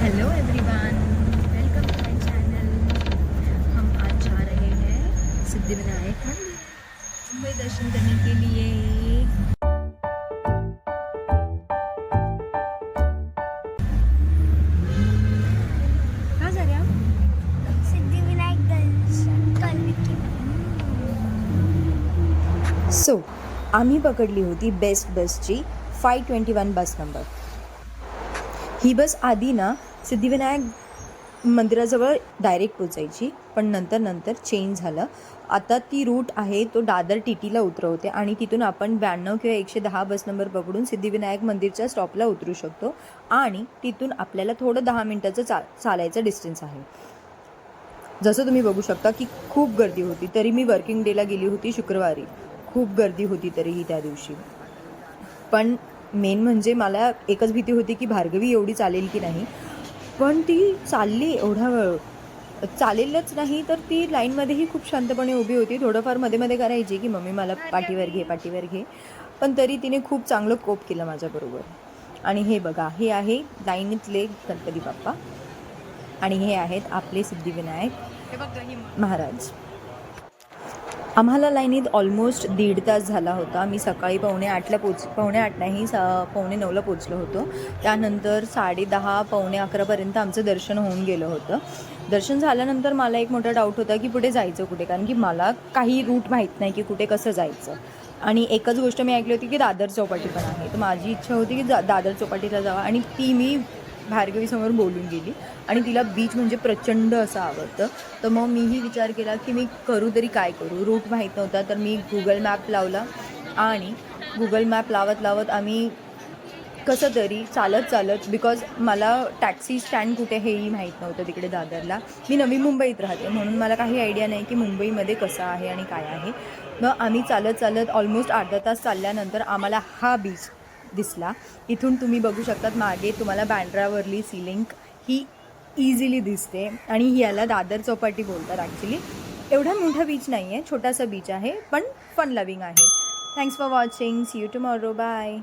Hello everyone, welcome to my channel. हम आज जा रहे हैं सिद्धिविनायक मंदिर मुंबई दर्शन करने के लिए। कहाँ जा रहे हैं हम? सिद्धिविनायक दर्शन करने के सो आम्ही पकडली होती बेस्ट बसची 521 बस नंबर। ही बस आधी ना सिद्धिविनायक मंदिराजवळ डायरेक्ट पोचायची, पण नंतर चेंज झालं. आता ती रूट आहे तो दादर टीटीला उतरवते आणि तिथून आपण 92 किंवा 110 बस नंबर पकडून सिद्धिविनायक मंदिरच्या स्टॉपला उतरू शकतो आणि तिथून आपल्याला थोडं 10 मिनटाचं चालायचं डिस्टन्स आहे. जसं तुम्ही बघू शकता की खूप गर्दी होती. तरी मी वर्किंग डेला गेली होती शुक्रवारी. खूप गर्दी होती तरीही त्या दिवशी. पण मेन म्हणजे मला एकच भीती होती की भार्गवी एवढी चालेल की नाही, पण ती चालली. एवढा वेळ चालेलच नाही तर ती लाईनमध्येही खूप शांतपणे उभी होती. थोडंफार मध्ये करायची की मम्मी मला पाठीवर घे, पण तरी तिने खूप चांगलं कोप केलं माझ्याबरोबर. आणि हे बघा, हे आहे लाईनीतले गणपती बाप्पा आणि हे आहेत आपले सिद्धिविनायक महाराज. आम्हाला लाईनीत ऑलमोस्ट 1.5 तास झाला होता. मी सकाळी 8:45 नाही 9:45 पोचलो होतो. त्यानंतर 10:30 11:15 आमचं दर्शन होऊन गेलं होतं. दर्शन झाल्यानंतर मला एक मोठा डाऊट होता की पुढे जायचं कुठे, कारण की मला काही रूट माहीत नाही की कुठे कसं जायचं. आणि एकच गोष्ट मी ऐकली होती की दादर चौपाटी पण आहे. तर माझी इच्छा होती की दादर चौपाटीला जावं आणि ती मी भार्गवीसमोर बोलून गेली. आणि तिला बीच म्हणजे प्रचंड असं आवडतं. तर मग मीही विचार केला की मी करू तरी काय करू. रूट माहीत नव्हता तर मी गुगल मॅप लावला आणि गुगल मॅप लावत आम्ही कसं तरी चालत बिकॉज मला टॅक्सी स्टँड कुठे हेही माहीत नव्हतं तिकडे दादरला. मी नवी मुंबईत राहते म्हणून मला काही आयडिया नाही की मुंबईमध्ये कसं आहे आणि काय आहे. मग आम्ही चालत ऑलमोस्ट अर्धा तास चालल्यानंतर आम्हाला हा बीच दिसला. इथून तुम्ही बघू शकतात मागे तुम्हाला बँड्रावरली सीलिंग ही इझिली दिसते आणि याला दादर चौपाटी बोलतात ॲक्च्युली. एवढा मोठा बीच नाही आहे, छोटासा बीच आहे पण फन लविंग आहे. Thanks for watching. See you tomorrow. Bye.